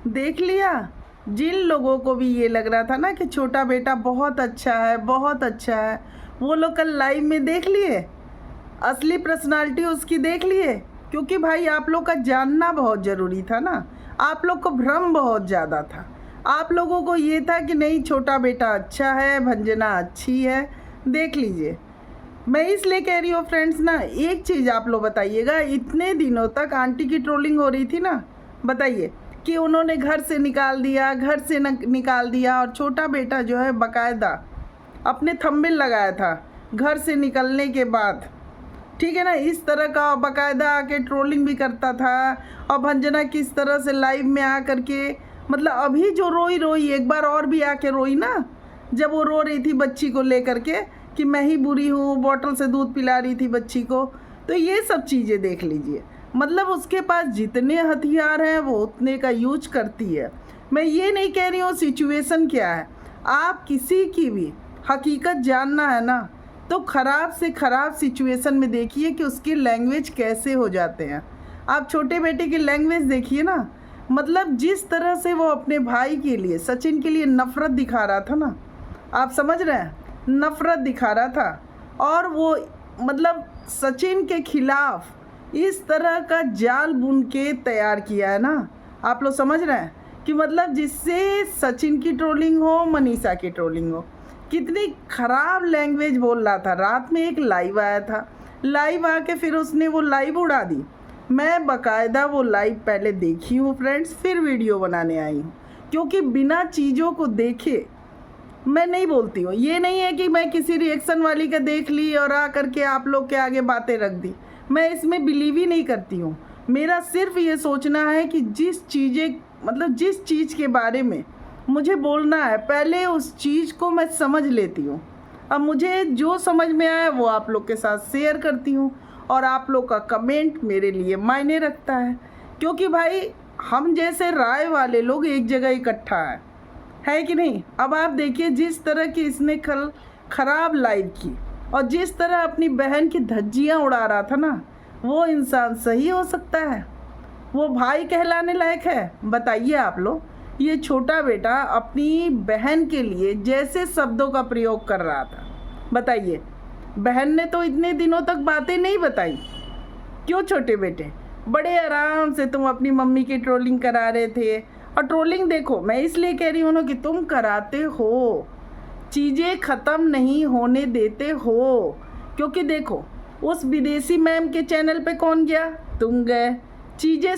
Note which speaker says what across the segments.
Speaker 1: देख लिया। जिन लोगों को भी ये लग रहा था ना कि छोटा बेटा बहुत अच्छा है, बहुत अच्छा है, वो लोग कल लाइव में देख लिए, असली पर्सनालिटी उसकी देख लिए। क्योंकि भाई आप लोग का जानना बहुत ज़रूरी था ना, आप लोग को भ्रम बहुत ज़्यादा था। आप लोगों को ये था कि नहीं छोटा बेटा अच्छा है, भंजना अच्छी है। देख लीजिए, मैं इसलिए कह रही हूँ फ्रेंड्स ना, एक चीज़ आप लोग बताइएगा, इतने दिनों तक आंटी की ट्रोलिंग हो रही थी ना, बताइए कि उन्होंने घर से निकाल दिया, घर से निकाल दिया, और छोटा बेटा जो है बाकायदा अपने थंबनेल लगाया था घर से निकलने के बाद, ठीक है ना। इस तरह का बाकायदा आके ट्रोलिंग भी करता था। और भंजना किस तरह से लाइव में आ करके, मतलब अभी जो रोई एक बार और भी आके रोई ना, जब वो रो रही थी बच्ची को लेकर के कि मैं ही बुरी हूँ, बॉटल से दूध पिला रही थी बच्ची को। तो ये सब चीज़ें देख लीजिए, मतलब उसके पास जितने हथियार हैं वो उतने का यूज करती है। मैं ये नहीं कह रही हूँ सिचुएशन क्या है, आप किसी की भी हकीकत जानना है ना, तो ख़राब से ख़राब सिचुएशन में देखिए कि उसकी लैंग्वेज कैसे हो जाते हैं। आप छोटे बेटे की लैंग्वेज देखिए ना, मतलब जिस तरह से वो अपने भाई के लिए, सचिन के लिए नफ़रत दिखा रहा था ना, आप समझ रहे हैं, नफ़रत दिखा रहा था। और वो मतलब सचिन के खिलाफ इस तरह का जाल बुन के तैयार किया है ना, आप लोग समझ रहे हैं कि मतलब जिससे सचिन की ट्रोलिंग हो, मनीषा की ट्रोलिंग हो। कितनी ख़राब लैंग्वेज बोल रहा था। रात में एक लाइव आया था, लाइव आके फिर उसने वो लाइव उड़ा दी। मैं बाकायदा वो लाइव पहले देखी हूँ फ्रेंड्स, फिर वीडियो बनाने आई हूँ, क्योंकि बिना चीज़ों को देखे मैं नहीं बोलती हूँ। ये नहीं है कि मैं किसी रिएक्शन वाली का देख ली और आ करके आप लोग के आगे बातें रख दी, मैं इसमें बिलीव ही नहीं करती हूँ। मेरा सिर्फ ये सोचना है कि जिस चीज़ के बारे में मुझे बोलना है, पहले उस चीज़ को मैं समझ लेती हूँ। अब मुझे जो समझ में आया वो आप लोग के साथ शेयर करती हूँ, और आप लोग का कमेंट मेरे लिए मायने रखता है। क्योंकि भाई हम जैसे राय वाले लोग एक जगह इकट्ठा है कि नहीं। अब आप देखिए, जिस तरह की इसने कल खराब लाइव की और जिस तरह अपनी बहन की धज्जियाँ उड़ा रहा था ना, वो इंसान सही हो सकता है? वो भाई कहलाने लायक है? बताइए आप लोग। ये छोटा बेटा अपनी बहन के लिए जैसे शब्दों का प्रयोग कर रहा था, बताइए। बहन ने तो इतने दिनों तक बातें नहीं बताई, क्यों छोटे बेटे? बड़े आराम से तुम अपनी मम्मी की ट्रोलिंग करा रहे थे। और ट्रोलिंग देखो, मैं इसलिए कह रही हूँ ना कि तुम कराते हो, चीज़ें ख़त्म नहीं होने देते हो। क्योंकि देखो, उस विदेशी मैम के चैनल पे कौन गया? तुम गए। चीज़ें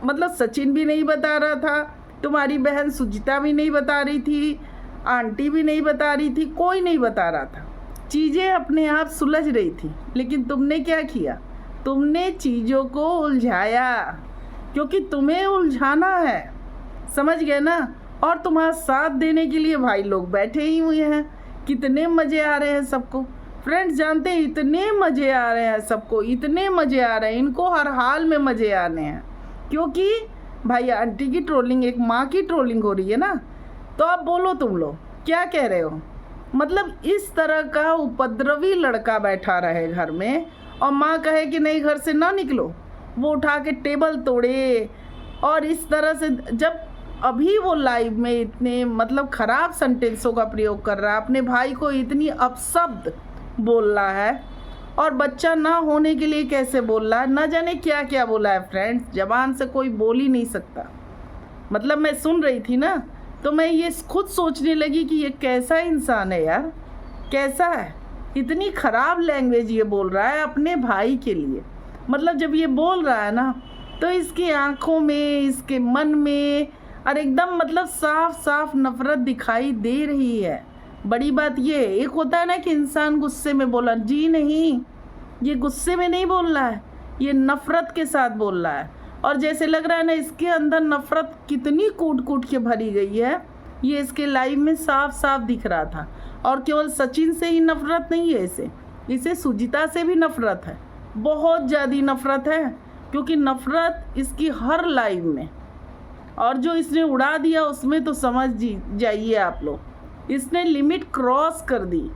Speaker 1: मतलब सचिन भी नहीं बता रहा था, तुम्हारी बहन सुजिता भी नहीं बता रही थी, आंटी भी नहीं बता रही थी, कोई नहीं बता रहा था। चीज़ें अपने आप सुलझ रही थी। लेकिन तुमने क्या किया? तुमने चीज़ों को उलझाया, क्योंकि तुम्हें उलझाना है, समझ गए ना। और तुम्हारा साथ देने के लिए भाई लोग बैठे ही हुए हैं। कितने मज़े आ रहे हैं सबको, फ्रेंड्स जानते हैं, इतने मज़े आ रहे हैं सबको, इतने मज़े आ रहे हैं, इनको हर हाल में मज़े आने हैं। क्योंकि भाई आंटी की ट्रोलिंग एक माँ की ट्रोलिंग हो रही है ना। तो अब बोलो तुम लोग क्या कह रहे हो? मतलब इस तरह का उपद्रवी लड़का बैठा रहे घर में, और माँ कहे कि नहीं घर से ना निकलो, वो उठा के टेबल तोड़े। और इस तरह से जब अभी वो लाइव में इतने मतलब ख़राब सेंटेंसों का प्रयोग कर रहा है, अपने भाई को इतनी अपशब्द बोल रहा है, और बच्चा ना होने के लिए कैसे बोल रहा है, ना जाने क्या क्या बोला है फ्रेंड्स। ज़बान से कोई बोल ही नहीं सकता। मतलब मैं सुन रही थी ना, तो मैं ये खुद सोचने लगी कि ये कैसा इंसान है यार, कैसा है, इतनी ख़राब लैंग्वेज ये बोल रहा है अपने भाई के लिए। मतलब जब ये बोल रहा है ना, तो इसकी आंखों में, इसके मन में, और एकदम मतलब साफ साफ नफ़रत दिखाई दे रही है। बड़ी बात ये है, एक होता है ना कि इंसान गुस्से में बोला, जी नहीं, ये गुस्से में नहीं बोल रहा है, ये नफ़रत के साथ बोल रहा है। और जैसे लग रहा है ना, इसके अंदर नफ़रत कितनी कूट कूट के भरी गई है, ये इसके लाइव में साफ साफ दिख रहा था। और केवल सचिन से ही नफ़रत नहीं है, इसे सुजिता से भी नफ़रत है, बहुत ज़्यादा नफ़रत है। क्योंकि नफ़रत इसकी हर लाइव में, और जो इसने उड़ा दिया उसमें तो समझ जाइए आप लोग, इसने लिमिट क्रॉस कर दी।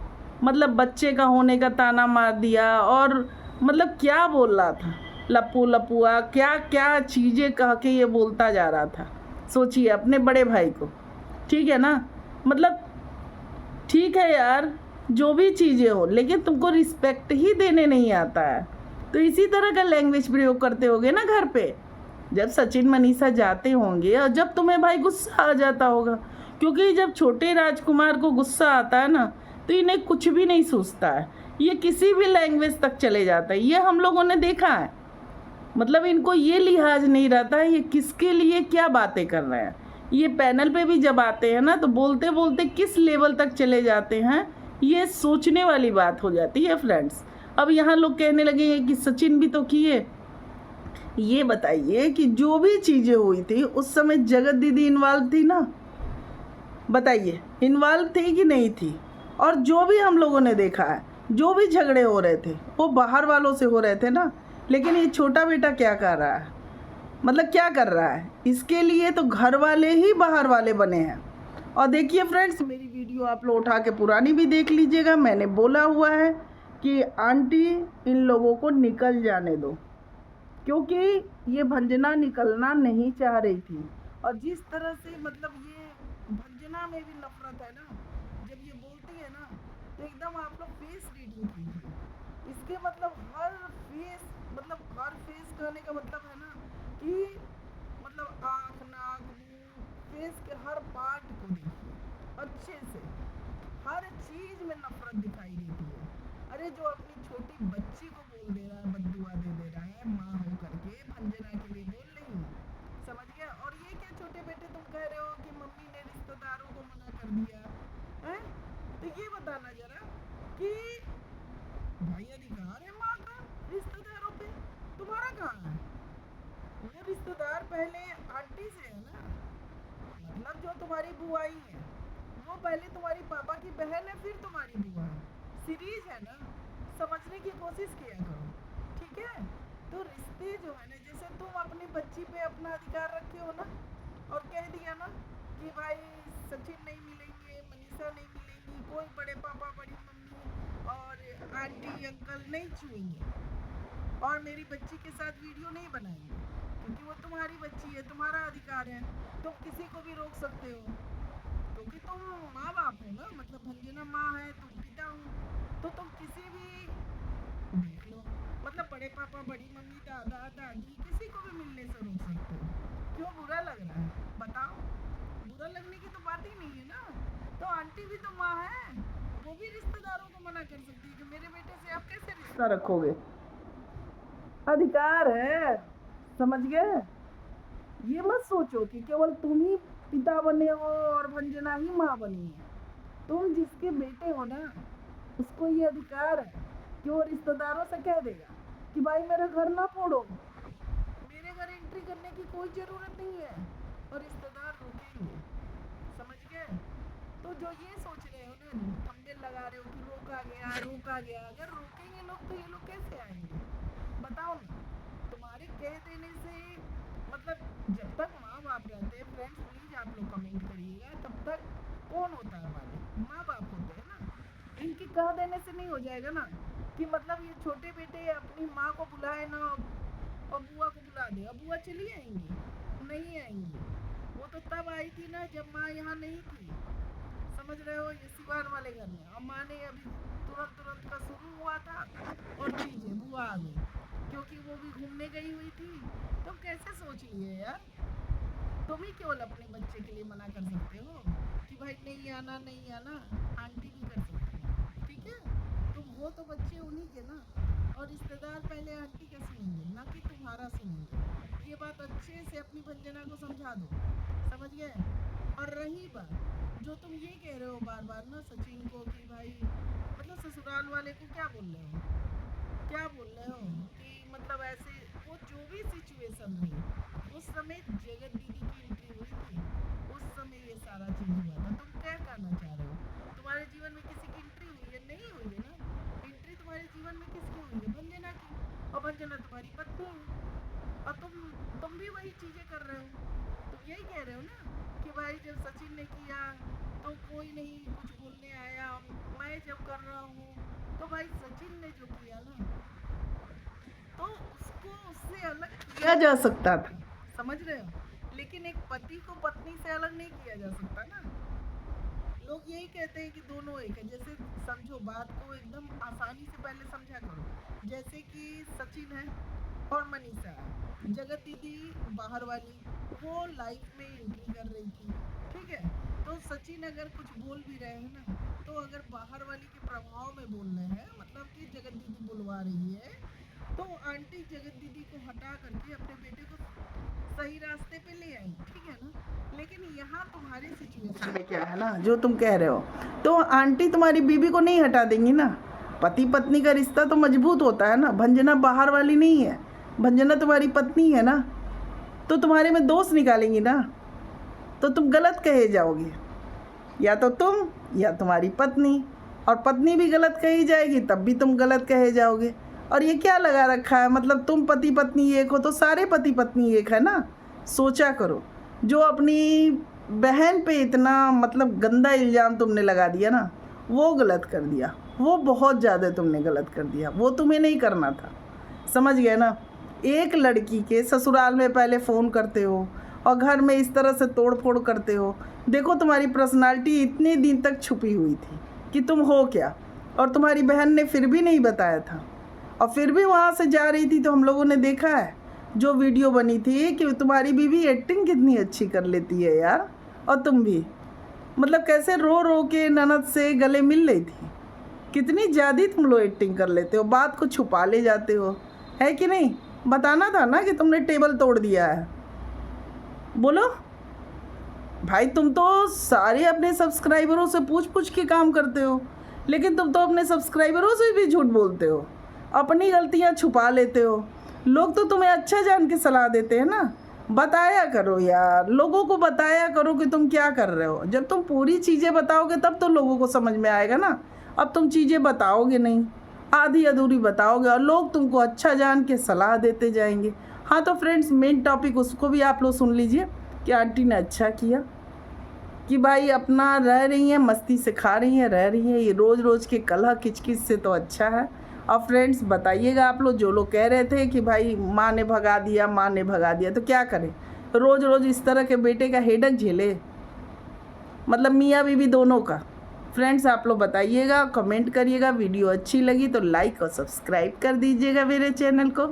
Speaker 1: मतलब बच्चे का होने का ताना मार दिया, और मतलब क्या बोल रहा था, लप्पू लपुआ, क्या क्या चीज़ें कह के ये बोलता जा रहा था। सोचिए अपने बड़े भाई को, ठीक है ना। मतलब ठीक है यार, जो भी चीज़ें हो, लेकिन तुमको रिस्पेक्ट ही देने नहीं आता है, तो इसी तरह का लैंग्वेज प्रयोग करते होगे ना घर पे, जब सचिन मनीषा जाते होंगे और जब तुम्हें भाई गुस्सा आ जाता होगा। क्योंकि जब छोटे राजकुमार को गुस्सा आता है ना, तो इन्हें कुछ भी नहीं सूझता है, ये किसी भी लैंग्वेज तक चले जाता है, ये हम लोगों ने देखा है। मतलब इनको ये लिहाज नहीं रहता है ये किसके लिए क्या बातें कर रहे हैं। ये पैनल पे भी जब आते हैं ना, तो बोलते बोलते किस लेवल तक चले जाते हैं, ये सोचने वाली बात हो जाती है फ्रेंड्स। अब यहाँ लोग कहने लगे कि सचिन भी तो किए। ये बताइए कि जो भी चीज़ें हुई थी उस समय जगत दीदी इन्वॉल्व थी ना, बताइए इन्वॉल्व थी कि नहीं थी। और जो भी हम लोगों ने देखा है, जो भी झगड़े हो रहे थे वो बाहर वालों से हो रहे थे ना। लेकिन ये छोटा बेटा क्या कर रहा है, मतलब क्या कर रहा है, इसके लिए तो घर वाले ही बाहर वाले बने हैं। और देखिए फ्रेंड्स, मेरी वीडियो आप लोग उठा के पुरानी भी देख लीजिएगा। मैंने बोला हुआ है कि आंटी इन लोगों को निकल जाने दो, क्योंकि ये भंजना निकलना नहीं चाह रही थी। और जिस तरह से मतलब ये भंजना में भी नफरत है ना, जब ये बोलती है ना, तो एकदम आप लोग फेस रीडिंग कीजिए। इसके मतलब हर फेस, मतलब हर फेस कहने का मतलब है ना कि मतलब आँख, नाक, मुंह, फेस के हर पार्ट को देखिए अच्छे से, हर चीज में नफरत दिखाई देती है। अरे जो अपनी छोटी बच्ची को बोल दे रहा है, बद्दुआ दे रहा है, माँ हो करके भंजना के लिए बोल रही है, समझ गया। और ये क्या छोटे बेटे तुम कह रहे हो कि मम्मी ने रिश्तेदारों को मना कर दिया है, तो ये बताना जरा कि भाई अधिकार है माँ का रिश्तेदारों पे, तुम्हारा कहाँ है। वो रिश्तेदार पहले आंटी से है ना, मतलब जो तुम्हारी बुआई है वो पहले तुम्हारी पापा की बहन है, फिर तुम्हारी बुआ है। सीरीज है ना, समझने की कोशिश किया करो, ठीक है। तो रिश्ते जो है ना, जैसे तुम अपनी बच्ची पे अपना अधिकार रखे हो ना, और कह दिया ना कि भाई सचिन नहीं मिलेंगे, मनीषा नहीं मिलेंगी, कोई बड़े पापा बड़ी मम्मी और आंटी अंकल नहीं छुएंगे, और मेरी बच्ची के साथ वीडियो नहीं बनाएंगे, क्योंकि वो तुम्हारी बच्ची है, तुम्हारा अधिकार है, तुम किसी को भी रोक सकते हो, क्योंकि तुम माँ बाप हो ना। मतलब भंजना माँ है, तुम पिता हो, तो तुम किसी भी देख लो, मतलब बड़े पापा बड़ी मम्मी दादा दादी किसी को भी मिलने से रोक सकते हो। क्यों बुरा लग रहा है बताओ, बुरा लगने की तो बात ही नहीं है ना। तो आंटी भी तो माँ है, वो भी रिश्तेदारों को मना कर सकती है कि मेरे बेटे से आप कैसे रिश्ता रखोगे, अधिकार है, समझ गए। ये मत सोचो कि केवल तुम ही पिता बने हो और भंजना ही माँ बनी है। तुम जिसके बेटे हो ना, उसको ये अधिकार है कि वो रिश्तेदारों से कह देगा कि भाई मेरा घर ना फोड़ो, मेरे घर एंट्री करने की कोई जरूरत नहीं है, और रिश्तेदार रोकेंगे, समझ गए। तो जो ये सोच रहे हो ना, थंबनेल लगा रहे हो कि रोका गया रोका गया, अगर रोकेंगे लोग तो ये लोग कैसे आएंगे बताओ ना। तुम्हारे कह देने से मतलब जब तक माँ बाप रहते हैं, फ्रेंड्स प्लीज आप लोग कमेंट करिएगा, तब तक कौन होता है हमारे माँ बाप होते हैं ना। इनके कह देने से नहीं हो जाएगा ना कि मतलब ये छोटे बेटे अपनी माँ को बुलाए ना और बुआ को बुला दे, अब बुआ चली आएंगी, नहीं आएंगी। वो तो तब आई थी ना जब माँ यहाँ नहीं थी, समझ रहे हो, ये सिवान वाले घर में। और माँ ने अभी तुरंत का शुरू हुआ था और चीजें बुआ आ गई, क्योंकि वो भी घूमने गई हुई थी। तो कैसे सोच लिए यार, तुम ही केवल अपने बच्चे के लिए मना कर सकते हो कि भाई नहीं आना नहीं आना, आंटी भी कर सकती है, ठीक है। तुम हो तो बच्चे उन्हीं के ना, और रिश्तेदार पहले आंटी का सुनेंगे ना कि तुम्हारा सुनेंगे। ये बात अच्छे से अपनी भंजना को समझा दो, समझ गए। और रही बात जो तुम ये कह रहे हो बार बार ना सचिन को कि भाई मतलब ससुराल वाले को क्या बोल रहे हो, क्या बोल रहे हो कि मतलब ऐसे, वो जो भी सिचुएशन हुई उस समय जगत दीदी की एंट्री हुई थी, उस समय ये सारा चीज हुआ था। तुम क्या कहना चाह रहे हो, तुम्हारे जीवन में किसी की एंट्री हुई है, नहीं हुई है ना। एंट्री तुम्हारे जीवन में किसकी हुई है, भंजना की, और भंजना तुम्हारी पत्नी है, और तुम भी वही चीजें कर रहे हो। तुम यही कह रहे हो ना कि भाई जब सचिन ने किया तो कोई नहीं कुछ बोलने आया, मैं जब कर रहा हूँ तो भाई सचिन ने जो किया ना, तो उसको उससे अलग किया जा सकता था, समझ रहे हो। लेकिन एक पति को पत्नी से अलग नहीं किया जा सकता ना। लोग यही कहते हैं कि दोनों एक है। जैसे समझो, बात को एकदम आसानी से पहले समझा करो। जैसे कि सचिन है और मनीषा है, जगत दीदी बाहर वाली, वो लाइफ में एंट्री कर रही थी, ठीक है। तो सचिन अगर कुछ बोल भी रहे हैं ना, तो अगर बाहर वाली के प्रभाव में बोल रहे हैं, मतलब कि जगत दीदी बुलवा रही है, तो आंटी जगत दीदी को हटा करके अपने बेटे को सही रास्ते पे ले आई, ठीक है ना। लेकिन यहाँ तुम्हारी सिचुएशन में क्या है ना, जो तुम कह रहे हो, तो आंटी तुम्हारी बीबी को नहीं हटा देंगी ना। पति पत्नी का रिश्ता तो मजबूत होता है ना। भंजना बाहर वाली नहीं है, भंजना तुम्हारी पत्नी है ना, तो तुम्हारे में दोष निकालेंगी ना, तो तुम गलत कहे जाओगे। या तो तुम या तुम्हारी पत्नी, और पत्नी भी गलत कही जाएगी तब भी तुम गलत कहे जाओगे। और ये क्या लगा रखा है, मतलब तुम पति पत्नी एक हो तो सारे पति पत्नी एक है ना। सोचा करो। जो अपनी बहन पे इतना मतलब गंदा इल्ज़ाम तुमने लगा दिया ना, वो गलत कर दिया, वो बहुत ज़्यादा तुमने गलत कर दिया, वो तुम्हें नहीं करना था। समझ गए ना। एक लड़की के ससुराल में पहले फ़ोन करते हो और घर में इस तरह से तोड़ फोड़ करते हो। देखो, तुम्हारी पर्सनालिटी इतने दिन तक छुपी हुई थी कि तुम हो क्या, और तुम्हारी बहन ने फिर भी नहीं बताया था, और फिर भी वहाँ से जा रही थी। तो हम लोगों ने देखा है जो वीडियो बनी थी कि तुम्हारी बीवी एक्टिंग कितनी अच्छी कर लेती है यार। और तुम भी मतलब कैसे रो रो के ननद से गले मिल रही थी। कितनी ज़्यादा तुम लोग एक्टिंग कर लेते हो, बात को छुपा ले जाते हो, है कि नहीं। बताना था ना कि तुमने टेबल तोड़ दिया है। बोलो भाई, तुम तो सारे अपने सब्सक्राइबरों से पूछ के काम करते हो, लेकिन तुम तो अपने सब्सक्राइबरों से भी झूठ बोलते हो, अपनी गलतियां छुपा लेते हो। लोग तो तुम्हें अच्छा जान के सलाह देते हैं ना। बताया करो यार, लोगों को बताया करो कि तुम क्या कर रहे हो। जब तुम पूरी चीज़ें बताओगे तब तो लोगों को समझ में आएगा ना। अब तुम चीज़ें बताओगे नहीं, आधी अधूरी बताओगे, और लोग तुमको अच्छा जान के सलाह देते जाएंगे। हाँ तो फ्रेंड्स, मेन टॉपिक उसको भी आप लोग सुन लीजिए कि आंटी ने अच्छा किया कि भाई अपना रह रही हैं, मस्ती से खा रही हैं, रह रही हैं। ये रोज़ रोज़ के कलह किचकिच से तो अच्छा है। और फ्रेंड्स बताइएगा आप लोग, जो लोग कह रहे थे कि भाई माँ ने भगा दिया, माँ ने भगा दिया, तो क्या करें। रोज़ रोज़ इस तरह के बेटे का हेडक झेले, मतलब मियाँ बीवी दोनों का। फ्रेंड्स आप लोग बताइएगा, कमेंट करिएगा। वीडियो अच्छी लगी तो लाइक और सब्सक्राइब कर दीजिएगा मेरे चैनल को।